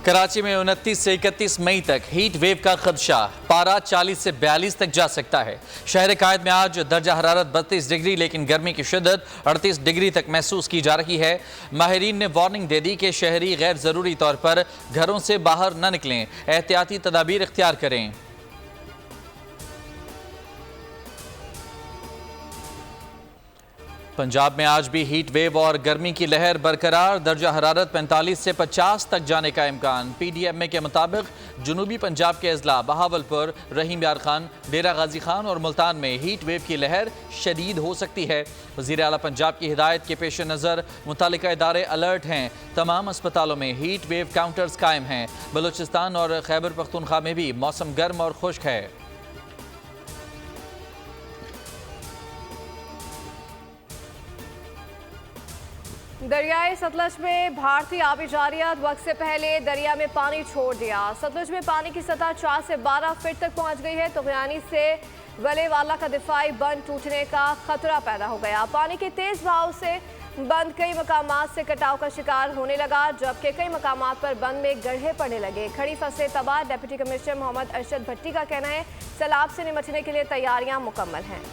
कराची में 29 से 31 मई तक हीट वेव का खदशा, पारा 40 से 42 तक जा सकता है। शहर कायद में आज दर्जा हरारत 32 डिग्री, लेकिन गर्मी की शिद्दत 38 डिग्री तक महसूस की जा रही है। माहिरीन ने वार्निंग दे दी कि शहरी गैर जरूरी तौर पर घरों से बाहर न निकलें, एहतियाती तदाबीर इख्तियार करें। पंजाब में आज भी हीट वेव और गर्मी की लहर बरकरार, दर्जा हरारत 45 से 50 तक जाने का इम्कान। PDMA के मुताबिक जनूबी पंजाब के अजला बहावलपुर, रहीम यार खान, डेरा गाजी खान और मुल्तान में हीट वेव की लहर शदीद हो सकती है। वज़ीर आला पंजाब की हिदायत के पेश नज़र मुतालिका इदारे अलर्ट हैं। तमाम अस्पतालों में हीट वेव काउंटर्स कायम हैं। बलूचिस्तान और खैबर पख्तूनख्वा में भी मौसम गर्म और खुश्क है। दरियाए सतलज में भारतीय आबिजारियत वक्त से पहले दरिया में पानी छोड़ दिया। सतलज में पानी की सतह 4 से 12 फीट तक पहुंच गई है। तुगयानी से वलेवाला का दिफाई बंद टूटने का खतरा पैदा हो गया। पानी के तेज बहाव से बंद कई मकामात से कटाव का शिकार होने लगा, जबकि कई मकामात पर बंद में गड्ढे पड़ने लगे। खड़ी फसलें तबाह। डिप्टी कमिश्नर मोहम्मद अरशद भट्टी का कहना है सैलाब से निपटने के लिए तैयारियां मुकम्मल हैं।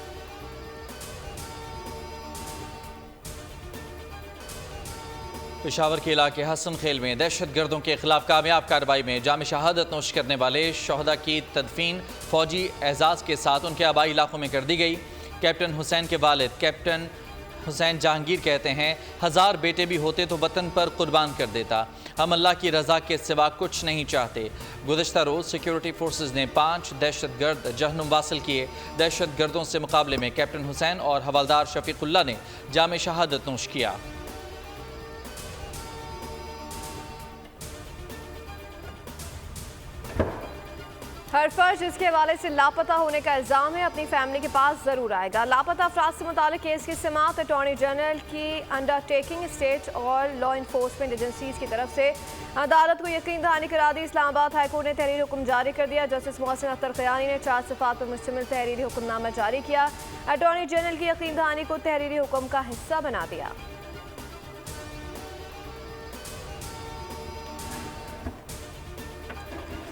पेशावर के इलाके हसन खेल में दहशत गर्दों के खिलाफ कामयाब कार्रवाई में जाम शहादत नोश करने वाले शहदा की तदफीन फौजी एजाज के साथ उनके आबाई इलाकों में कर दी गई। कैप्टन हुसैन के वालिद कैप्टन हुसैन जहांगीर कहते हैं, 1000 बेटे भी होते तो वतन पर कुर्बान कर देता। हम अल्लाह की रजा के सिवा कुछ नहीं चाहते। गुज़श्ता रोज़ सिक्योरिटी फोर्सेज ने 5 दहशत गर्द जहनुम वासिल किए। दहशत गर्दों से मुकाबले में कैप्टन हुसैन और हवलदार शफीकुल्ला ने जाम शहादत नोश किया। हर फर्ज जिसके हवाले से लापता होने का इल्ज़ाम है अपनी फैमिली के पास ज़रूर आएगा। लापता अफराद से मुताल्लिक़ केस की समाअत अटॉर्नी जनरल की अंडरटेकिंग स्टेट और लॉ इन्फोर्समेंट एजेंसीज की तरफ से अदालत को यकीन दहानी करा दी। इस्लामाबाद हाईकोर्ट ने तहरीरी हुक्म जारी कर दिया। जस्टिस मोहसिन अख्तर क़यानी ने 4 सिफ़ात पर मुश्तमिल तहरीरी हुक्मनामा जारी किया। अटॉर्नी जनरल की यकीन दहानी को तहरीरी हुक्म का हिस्सा बना दिया।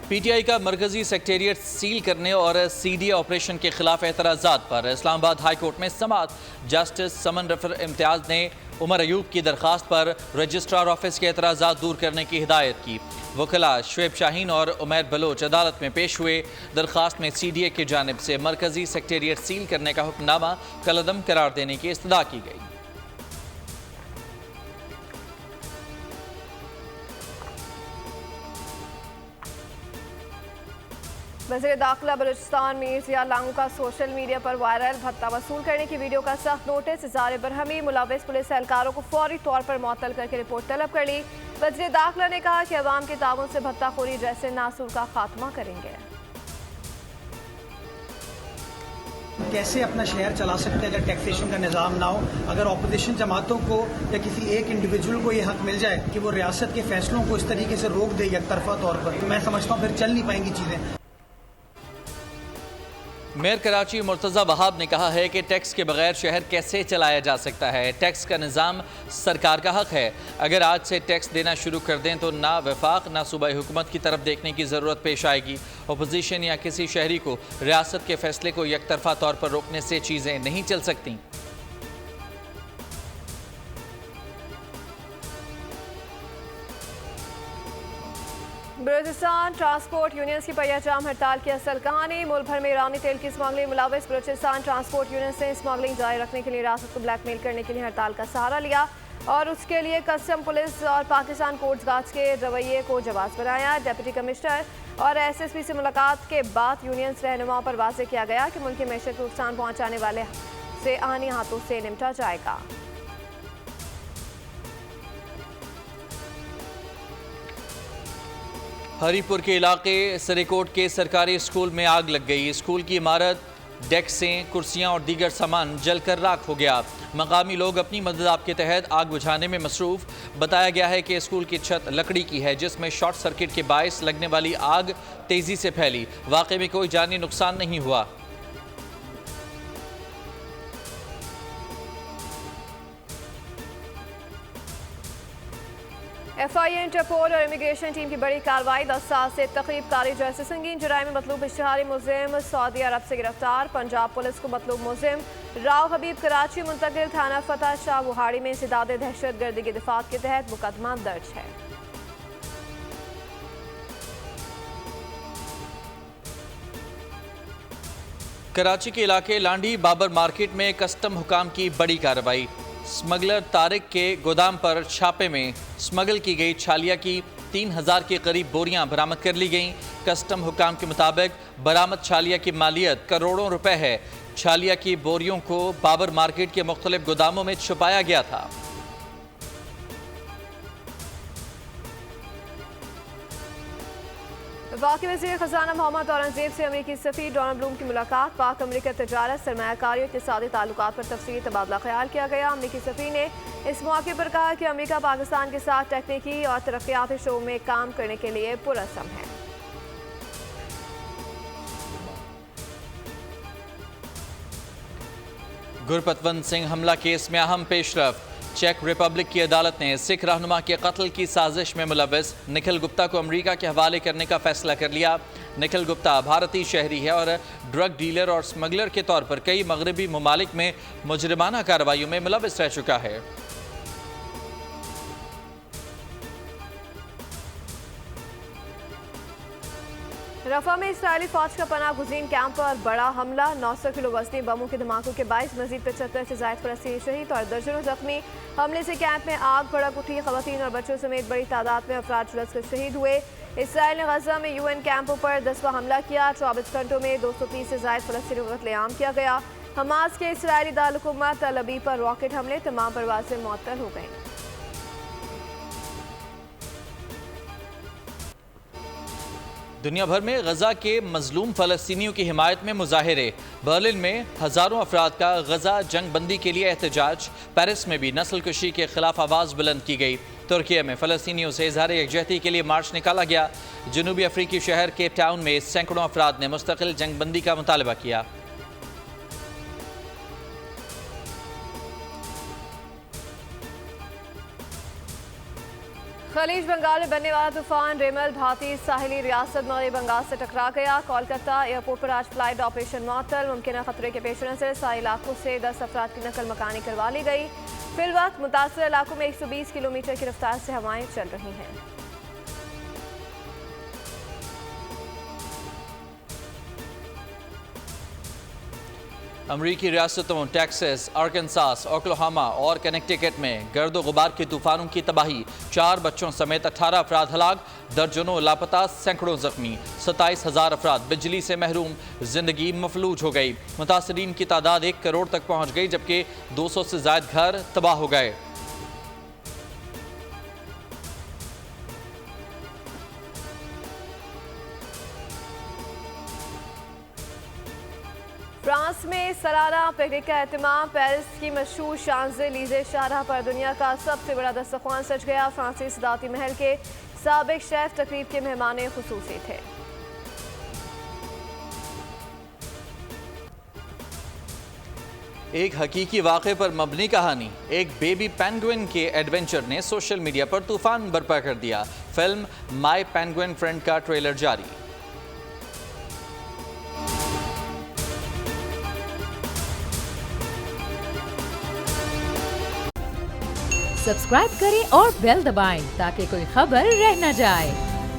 PTI का मरकजी सेक्रेटेरिएट सील करने और CDA ऑपरेशन के खिलाफ एतराज़ात पर इस्लामाबाद हाई कोर्ट में समाअत। जस्टिस समन रफर इम्तियाज़ ने उमर अयूब की दरख्वास्त पर रजिस्ट्रार ऑफिस के एतराज़ात दूर करने की हिदायत की। वकला शुएब शाहीन और उमैर बलोच अदालत में पेश हुए। दरख्वास्त में CDA की जानिब से मरकजी सेक्रेटेरिएट सील करने का हुक्मनामा कलअदम करार देने की इस्तदा की गई। वज़ीर दाखिला बलूचिस्तान मीर ज़िया लांगू का सोशल मीडिया पर वायरल भत्ता वसूल करने की वीडियो का सख्त नोटिस। इज़हार बरहमी मुलव्विस पुलिस एहलकारों को फौरी तौर पर मुअत्तल करके रिपोर्ट तलब कर ली। वज़ीर दाखिला ने कहा कि अवाम के ताउन से भत्ताखोरी जैसे नासूर का खात्मा करेंगे। कैसे अपना शहर चला सकते हैं अगर टैक्सेशन का निज़ाम ना हो, अगर अपोजिशन जमातों को या किसी एक इंडिविजुअल को ये हक मिल जाए कि वो रियासत के फैसलों को इस तरीके से रोक दे एक तरफा तौर पर, मैं समझता हूँ फिर चल नहीं पाएंगी चीज़ें। मेयर कराची मुर्तज़ा वहाब ने कहा है कि टैक्स के बगैर शहर कैसे चलाया जा सकता है। टैक्स का निज़ाम सरकार का हक है। अगर आज से टैक्स देना शुरू कर दें तो ना वफाक ना सूबाई हुकूमत की तरफ देखने की ज़रूरत पेश आएगी। अपोजिशन या किसी शहरी को रियासत के फैसले को यकतरफा तौर पर रोकने से चीज़ें नहीं चल सकती। बलूचिस्तान ट्रांसपोर्ट यूनियंस की पहिया-जाम हड़ताल की असल कहानी। मुल्क भर में ईरानी तेल की स्मगलिंग मुलव्विस बलूचिस्तान ट्रांसपोर्ट यूनियन से स्मगलिंग जारी रखने के लिए रियासत को ब्लैकमेल करने के लिए हड़ताल का सहारा लिया और उसके लिए कस्टम पुलिस और पाकिस्तान कोस्ट गार्ड्स के रवैये को जवाब बनाया। डिप्टी कमिश्नर और SSP से मुलाकात के बाद यूनियंस रहनुमाओं पर वाज़ेह किया गया कि मुल्क की मैशत को नुकसान पहुँचाने वाले से आनी हाथों से निपटा जाएगा। हरीपुर के इलाके सरेकोट के सरकारी स्कूल में आग लग गई। स्कूल की इमारत, डेस्कें, कुर्सियां और दीगर सामान जलकर राख हो गया। मकामी लोग अपनी मदद आपके तहत आग बुझाने में मसरूफ। बताया गया है कि स्कूल की छत लकड़ी की है, जिसमें शॉर्ट सर्किट के बायस लगने वाली आग तेज़ी से फैली। वाक़े में कोई जानी नुकसान नहीं हुआ। FIA, इंटरपोल और इमिग्रेशन टीम की बड़ी कार्रवाई। 10 साल से तकरीब कारी जैसे संगीन जुराइम में मतलूब इश्तिहारी मुलजिम सऊदी अरब से गिरफ्तार। पंजाब पुलिस को मतलूब मुलजिम राव हबीब कराची मुंतकिल। थाना फतह शाह वुहाड़ी में इंसदाद दहशत गर्दी के दिफात के तहत मुकदमा दर्ज है। कराची के इलाके लांडी बाबर मार्केट में कस्टम हुकाम की बड़ी कार्रवाई। स्मगलर तारिक के गोदाम पर छापे में स्मगल की गई छालिया की 3000 के करीब बोरियां बरामद कर ली गईं। कस्टम हुकाम के मुताबिक बरामद छालिया की मालियत करोड़ों रुपए है। छालिया की बोरियों को बाबर मार्केट के मुख्तलिफ गोदामों में छुपाया गया था। वफाकी वज़ीर ख़ज़ाना मोहम्मद औरंगज़ेब से अमरीकी सफ़ीर डोनाल्ड ब्लूम की मुलाकात। पाक अमरीका तजारत, सरमायाकारी और इक़्तिसादी ताल्लुकात पर तफसीली तबादला ख्याल किया गया। अमरीकी सफ़ीर ने इस मौके पर कहा कि अमरीका पाकिस्तान के साथ तकनीकी और तरक्याती शो में काम करने के लिए पुरअज़्म है। गुरपतवंत सिंह हमला केस में अहम पेशरफ। चेक रिपब्लिक की अदालत ने सिख रहनुमा के कत्ल की साजिश में मुलव्वस निखिल गुप्ता को अमरीका के हवाले करने का फैसला कर लिया। निखिल गुप्ता भारतीय शहरी है और ड्रग डीलर और स्मगलर के तौर पर कई मगरबी ममालिक में मुजरिमाना कार्रवाइयों में मुलव्वस रह चुका है। रफा में इसराइली फौज का पनाह गुज़ीन कैंप पर बड़ा हमला। 900 किलो वजनी बमों के धमाकों के बायस मजीद 75 से ज़ायद फ़लस्तीनी शहीद और दर्जनों जख्मी। हमले से कैंप में आग भड़क उठी। ख़वातीन और बच्चों समेत बड़ी तादाद में अफराद झुलसकर शहीद हुए। इसराइल ने गजा में UN कैंपों पर 10वां हमला किया। 24 घंटों में 230 से ज़ायद फ़लस्तीनी को कत्लेआम किया गया। हमास के इसराइली दारुल-हुकूमत तल अबीब पर रॉकेट हमले, तमाम परवाज़ें मुअत्तल हो गईं। दुनिया भर में गजा के मजलूम फ़लस्तीनियों की हिमायत में मुजाहिरे। बर्लिन में हज़ारों अफराद का गजा जंग बंदी के लिए एहतजाज। पेरिस में भी नस्ल कुशी के खिलाफ आवाज़ बुलंद की गई। तुर्की में फ़लस्तीनियों से इज़हार यकजहती के लिए मार्च निकाला गया। जनूबी अफ्रीकी शहर केप टाउन में सैकड़ों अफराद ने मुस्तकिल जंग बंदी का मुतालबा किया। खलीज बंगाल में बनने वाला तूफान रेमल भारतीय साहिली रियासत मगरबी बंगाल से टकरा गया। कोलकाता एयरपोर्ट पर आज फ्लाइट ऑपरेशन मुअत्तल। मुमकिन खतरे के पेश नज़र साहिल इलाकों से 10 अफराद की नकल मकानी करवा ली गई। फिलवक्त मुतासर इलाकों में 120 किलोमीटर की रफ्तार से हवाएं चल रही हैं। अमरीकी रियासतों टेक्सास, आर्कनसास, ओक्लाहोमा और कनेक्टिकट में गर्द गुबार के तूफानों की तबाही। 4 बच्चों समेत 18 अफराद हलाक, दर्जनों लापता, सैकड़ों जख्मी। 27,000 अफराद बिजली से महरूम, जिंदगी मफलूज हो गई। मुतासरीन की तादाद 1 करोड़ तक पहुँच गई, जबकि 200 से ज़ायद घर तबाह हो गए। फ्रांस में सलाना पिकनिक का एहतमाम। पेरिस की मशहूर शांज़-एलीज़े शाहराह पर दुनिया का सबसे बड़ा दस्तरख्वान सज गया। फ्रांसीसी सदारती महल के साबिक शेफ तकरीब के मेहमान खुसूसी थे। एक हकीकी वाक़े पर मबनी कहानी। एक बेबी पेंगुइन के एडवेंचर ने सोशल मीडिया पर तूफान बर्पा कर दिया। फिल्म माई पेंगुइन फ्रेंड का ट्रेलर जारी। सब्सक्राइब करें और बेल दबाएं ताकि कोई खबर रह न जाए।